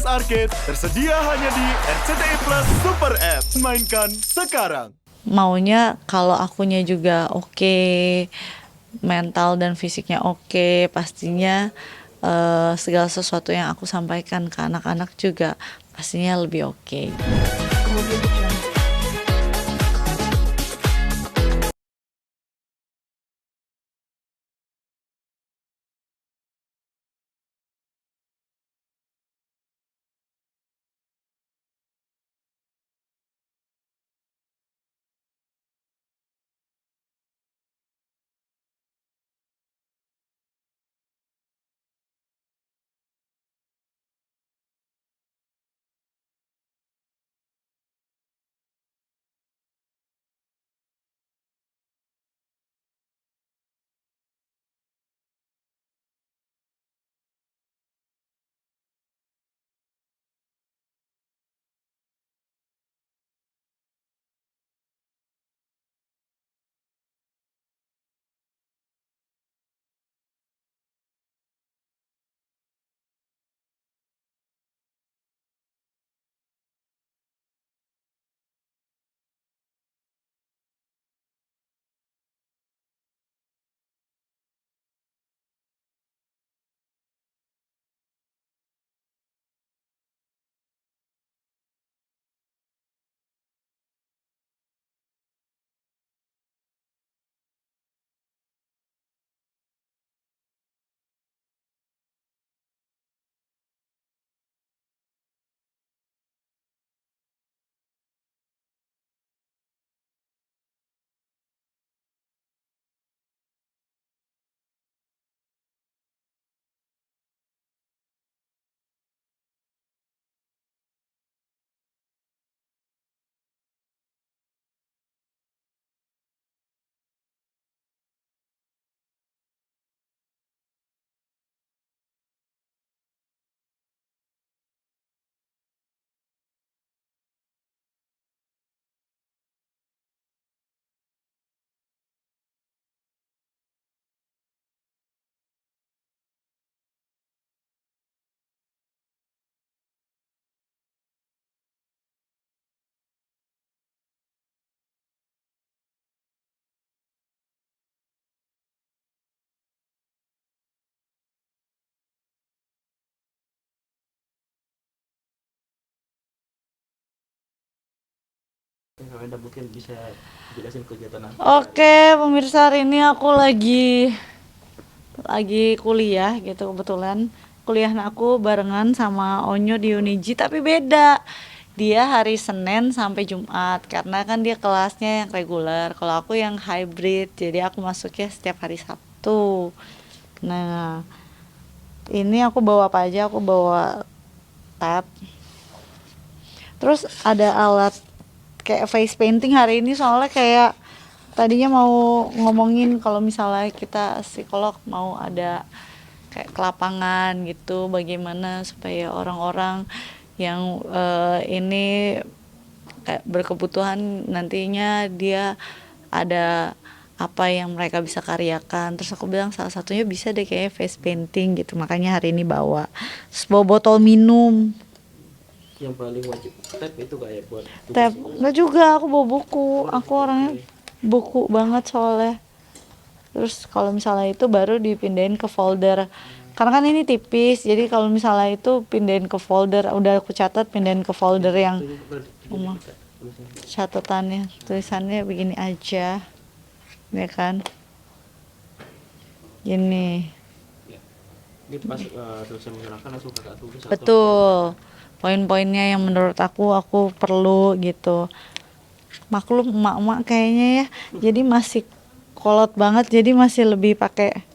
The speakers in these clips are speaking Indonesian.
Arcade tersedia hanya di RCTI Plus Super App. Mainkan sekarang. Maunya kalau akunya juga oke, mental dan fisiknya oke, pastinya segala sesuatu yang aku sampaikan ke anak-anak juga pastinya lebih oke. Anda mungkin bisa jelasin kegiatan apa? Oke, pemirsa, hari ini aku lagi kuliah gitu kebetulan. Kuliah aku barengan sama Onyo di Uniji tapi beda. Dia hari Senin sampai Jumat karena kan dia kelasnya yang reguler. Kalau aku yang hybrid, jadi aku masuknya setiap hari Sabtu. Nah, ini aku bawa apa aja? Aku bawa tab. Terus ada alat kayak face painting hari ini soalnya kayak tadinya mau ngomongin kalau misalnya kita psikolog mau ada kayak ke lapangan gitu, bagaimana supaya orang-orang yang ini kayak berkebutuhan nantinya dia ada apa yang mereka bisa karyakan. Terus aku bilang salah satunya bisa deh kayak face painting gitu, makanya hari ini bawa. Terus bawa botol minum. Yang paling wajib tab itu kayak buat Tab nggak juga, aku bawa buku. Aku orangnya buku banget soalnya. Terus kalau misalnya itu baru dipindahin ke folder. Karena kan ini tipis, jadi kalau misalnya itu pindahin ke folder, udah aku catat pindahin ke folder yang catatannya, tulisannya begini aja. Ya kan? Gini. ini pas dosen menyerahkan langsung kakak tulis atau Betul. Poin-poinnya yang menurut aku perlu gitu. Maklum emak-emak kayaknya ya. Jadi masih kolot banget, jadi masih lebih pakai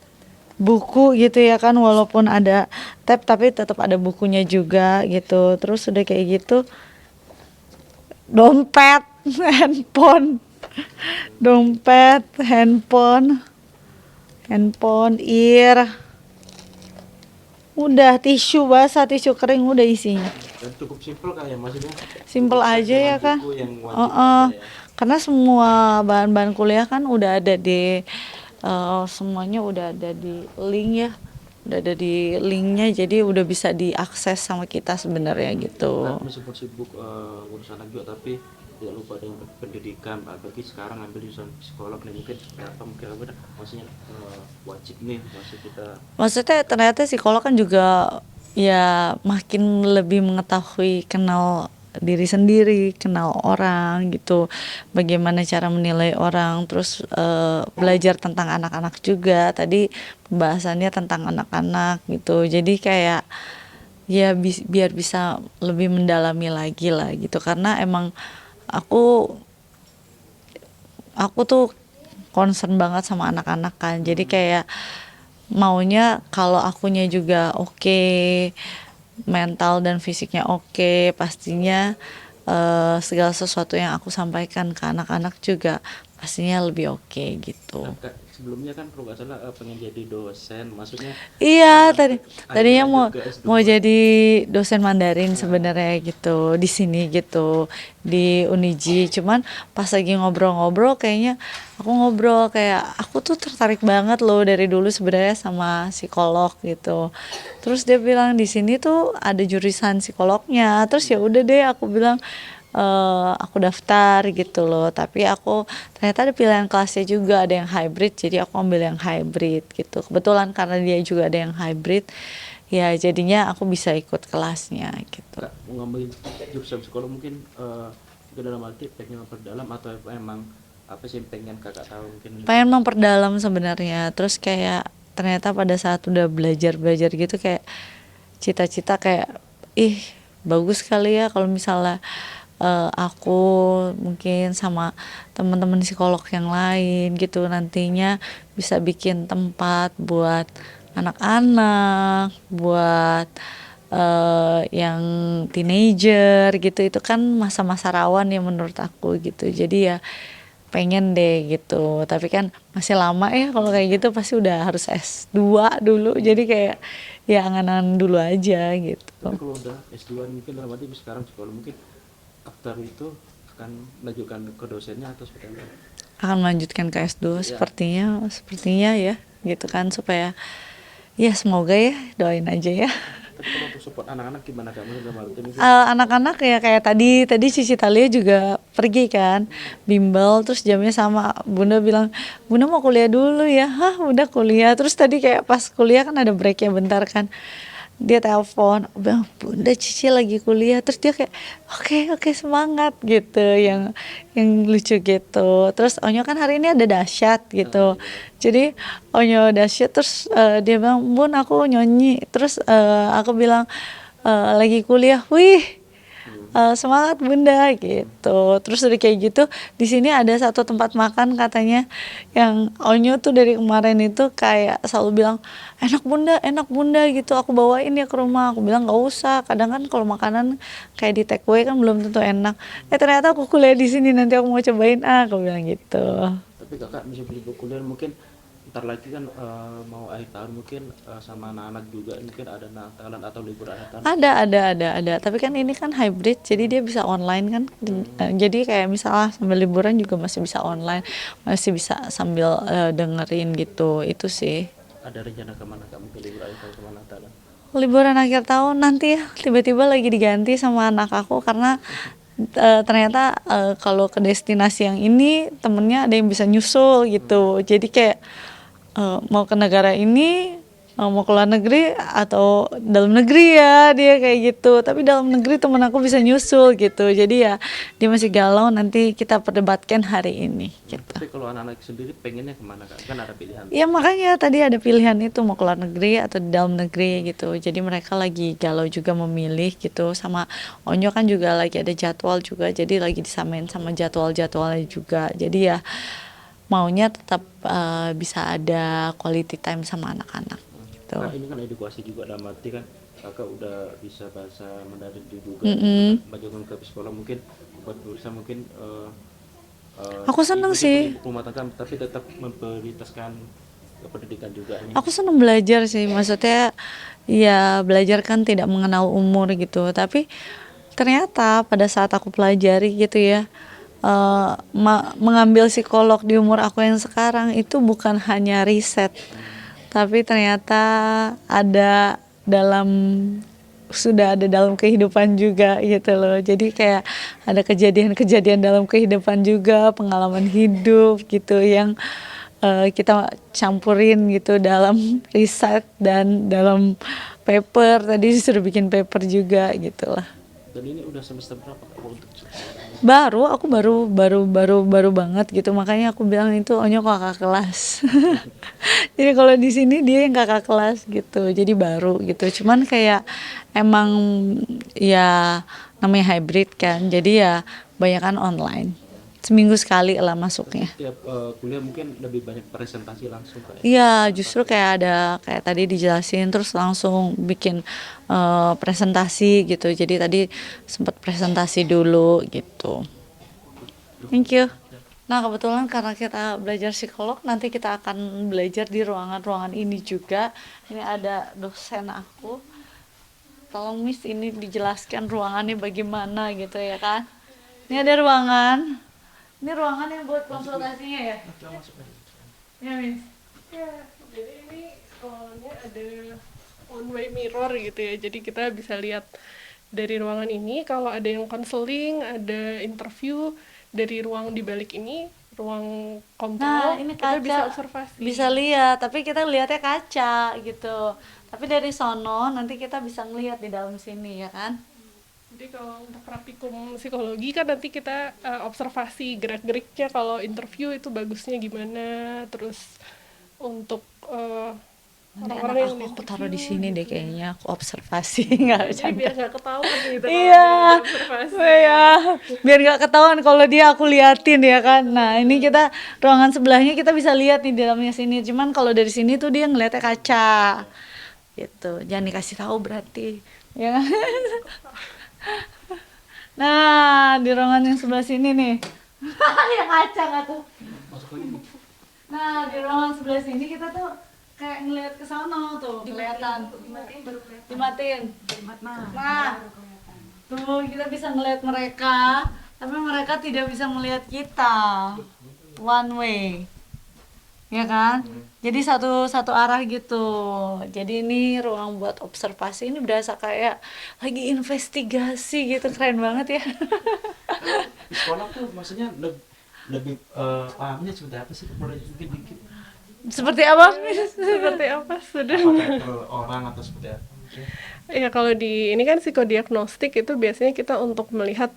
buku gitu ya kan, walaupun ada tab tapi tetap ada bukunya juga gitu. Terus udah kayak gitu dompet, handphone, dompet, handphone, udah tisu basah, tisu kering udah isinya. dan cukup simpel kayak maksudnya Simple cukup aja ya dengan kan. buku yang wajib Heeh. ada ya. Karena semua bahan-bahan kuliah kan udah ada di semuanya udah ada di link ya. udah ada di linknya, jadi udah bisa diakses sama kita sebenarnya gitu. Nah, meskipun sibuk ngurus anak juga, tapi tidak lupa dengan pendidikan. Apalagi sekarang ambil jurusan psikolog nih, mungkin seperti apa, mungkin apa dah, maksudnya wajib nih masih kita. Maksudnya ternyata psikolog kan juga ya makin lebih mengetahui, kenal diri sendiri, kenal orang gitu, bagaimana cara menilai orang, terus belajar tentang anak-anak juga. Tadi pembahasannya tentang anak-anak gitu, jadi kayak ya biar bisa lebih mendalami lagi lah gitu, karena emang aku aku tuh concern banget sama anak-anak kan, jadi kayak maunya kalau akunya juga oke, mental dan fisiknya oke, pastinya segala sesuatu yang aku sampaikan ke anak-anak juga pastinya lebih oke gitu. Nah, Kak, sebelumnya kan kalau nggak salah pengen jadi dosen, maksudnya Iya, tadinya akhirnya mau lanjut ke S2. mau jadi dosen Mandarin sebenarnya gitu di sini gitu di Uniji. Cuman pas lagi ngobrol-ngobrol kayaknya aku tuh tertarik banget loh dari dulu sebenarnya sama psikolog gitu. Terus dia bilang di sini tuh ada jurusan psikolognya. Terus ya udah deh aku bilang aku daftar gitu loh, tapi aku ternyata ada pilihan kelasnya juga, ada yang hybrid, jadi aku ambil yang hybrid gitu. Kebetulan karena dia juga ada yang hybrid, ya jadinya aku bisa ikut kelasnya gitu. Kak, mau ngambil jurusan psikolog mungkin dalam arti pengen memperdalam, atau emang apa sih yang pengen kakak tahu mungkin? Pengen memperdalam sebenarnya, terus kayak ternyata pada saat udah belajar gitu kayak cita-cita kayak bagus kali ya kalau misalnya aku mungkin sama teman-teman psikolog yang lain gitu nantinya bisa bikin tempat buat anak-anak, buat yang teenager gitu. Itu kan masa-masa rawan ya menurut aku gitu, jadi ya pengen deh gitu. Tapi kan masih lama ya kalau kayak gitu, pasti udah harus S2 dulu, jadi kayak ya angan-angan dulu aja gitu. Tapi kalau udah S2 mungkin dalam arti sekarang psikolog, mungkin after itu akan melanjutkan ke dosennya atau seperti apa? Akan melanjutkan ke S2 sepertinya ya gitu kan, supaya ya semoga ya, doain aja ya. Tapi kalau untuk support anak-anak gimana Kak? Dalam arti mungkin Anak-anak ya kayak tadi Cici Talia juga pergi kan bimbel, terus jamnya sama, Bunda bilang Bunda mau kuliah dulu ya. Hah, udah kuliah. Terus tadi kayak pas kuliah kan ada breaknya bentar kan, dia telepon bilang Bunda Cici lagi kuliah, terus dia kayak oke semangat gitu, yang lucu gitu. Terus Onyo kan hari ini ada dahsyat gitu, jadi Onyo dahsyat, terus dia bilang Bun aku nyanyi, terus aku bilang lagi kuliah, wih semangat Bunda gitu. Terus dari kayak gitu di sini ada satu tempat makan katanya yang Onyo tuh dari kemarin itu kayak selalu bilang enak bunda gitu, aku bawain ya ke rumah. Aku bilang nggak usah, kadang kan kalau makanan kayak di take away kan belum tentu enak. Ternyata aku kuliah di sini, nanti aku mau cobain aku bilang gitu. tapi kakak bisa beli buku kuliah mungkin ntar lagi kan mau akhir tahun mungkin sama anak-anak juga mungkin ada Natalan atau libur akhir tahun. Ada, tapi kan ini kan hybrid, jadi dia bisa online kan. Jadi kayak misalnya sambil liburan juga masih bisa online, masih bisa sambil dengerin gitu. Itu sih. Ada rencana kemana Kak, mungkin libur akhir tahun kemana Natalan? Liburan akhir tahun nanti ya, tiba-tiba lagi diganti sama anak aku karena ternyata kalau ke destinasi yang ini temennya ada yang bisa nyusul gitu. Jadi kayak mau ke negara ini, mau ke luar negeri atau dalam negeri ya, dia kayak gitu. Tapi dalam negeri temen aku bisa nyusul gitu, jadi ya dia masih galau, nanti kita perdebatkan hari ini gitu. Tapi kalau anak-anak sendiri pengennya kemana Kak? Kan ada pilihan. Ya makanya tadi ada pilihan itu, mau ke luar negeri atau di dalam negeri gitu. Jadi mereka lagi galau juga memilih gitu. Sama Onyo kan juga lagi ada jadwal juga, jadi lagi disamain sama jadwal-jadwalnya juga. Jadi ya maunya tetap bisa ada quality time sama anak-anak gitu. Nah, ini kan edukasi juga dalam arti kan kakak udah bisa bahasa Mandarin juga, bagaimana ke psikolog mungkin buat berusaha mungkin Aku seneng sih. rumah tangga, tapi tetap memprioritaskan ke pendidikan juga nih. Aku seneng belajar sih, maksudnya ya belajar kan tidak mengenal umur gitu. Tapi ternyata pada saat aku pelajari gitu ya, mengambil psikolog di umur aku yang sekarang itu bukan hanya riset, tapi ternyata dalam sudah ada dalam kehidupan juga gitu loh. Jadi kayak ada kejadian-kejadian dalam kehidupan juga, pengalaman hidup gitu yang kita campurin gitu dalam riset dan dalam paper. Tadi disuruh bikin paper juga gitu lah. Dan ini udah semester berapa Kak untuk Aku baru banget gitu, makanya aku bilang itu Onyo kakak kelas. Jadi kalau di sini dia yang kakak kelas gitu, jadi baru gitu. Cuman kayak emang ya namanya hybrid kan, jadi ya banyakan online. Seminggu sekali lah masuknya. tiap kuliah mungkin lebih banyak presentasi langsung Kak? Iya, justru kayak tadi dijelasin terus langsung bikin presentasi gitu. Jadi tadi sempat presentasi dulu gitu. Thank you. Nah, kebetulan karena kita belajar psikolog, nanti kita akan belajar di ruangan-ruangan ini juga. Ini ada dosen aku. Tolong Miss ini dijelaskan ruangannya bagaimana gitu ya kan. Ini ada ruangan. Ini ruangan yang buat konsultasinya ya? Ya, Miss. Ya, jadi ini awalnya ada one way mirror gitu ya. Jadi kita bisa lihat dari ruangan ini kalau ada yang konseling, ada interview dari ruang di balik ini, ruang Nah, kontrol, ini kita kaca. bisa observasi. Bisa lihat, tapi kita lihatnya kaca gitu. Tapi dari sono nanti kita bisa ngelihat di dalam sini ya kan? Jadi kalau untuk praktikum psikologi kan nanti kita observasi gerak-geriknya, kalau interview itu bagusnya gimana, terus untuk Nanti orang-orang anak yang aku taruh di interview sini deh gitu. kayaknya, aku observasi nggak Jadi bercanda. biar nggak ketahuan gitu kalau Iya, ada observasi. iya, biar nggak ketahuan kalau dia aku liatin ya kan. Nah ini kita ruangan sebelahnya kita bisa lihat nih di dalamnya sini. Cuman kalau dari sini tuh dia ngeliatnya kaca, gitu. Jangan dikasih tahu berarti, ya kan? Nah di ruangan yang sebelah sini nih, yang kaca nggak tuh? Masuk lagi nih. Nah di ruangan sebelah sini kita tuh kayak ngeliat ke sana tuh, kelihatan. Dimatiin. Nah, tuh kita bisa ngeliat mereka, tapi mereka tidak bisa melihat kita. One way. Ya kan? Jadi satu arah gitu. Jadi ini ruang buat observasi, ini berasa kayak lagi investigasi gitu, keren banget ya. Di sekolah tuh maksudnya lebih pahamnya seperti apa sih? Boleh dikit-dikit. Seperti apa? Seperti apa sudah? Apakah ke orang atau seperti apa? Ya kalau di ini kan psikodiagnostik itu biasanya kita untuk melihat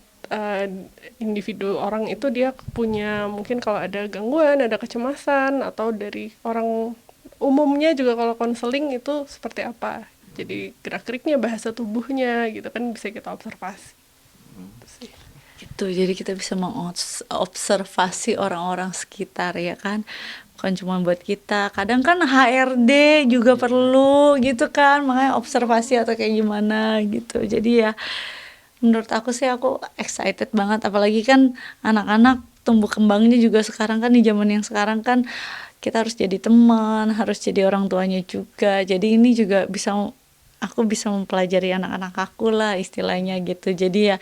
individu orang itu dia punya mungkin kalau ada gangguan, ada kecemasan, atau dari orang umumnya juga kalau konseling itu seperti apa. Jadi gerak-geriknya, bahasa tubuhnya gitu kan bisa kita observasi. Itu sih. Gitu, jadi kita bisa mengobservasi orang-orang sekitar ya kan, bukan cuma buat kita, kadang kan HRD juga perlu gitu kan, makanya observasi atau kayak gimana gitu. Jadi ya menurut aku sih aku excited banget, apalagi kan anak-anak tumbuh kembangnya juga sekarang kan, di zaman yang sekarang kan kita harus jadi teman, harus jadi orang tuanya juga. Jadi ini juga aku bisa mempelajari anak-anak aku lah istilahnya gitu. Jadi ya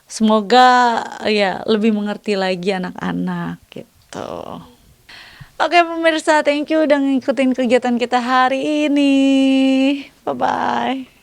semoga ya lebih mengerti lagi anak-anak gitu. Oke pemirsa, thank you udah ngikutin kegiatan kita hari ini. Bye-bye.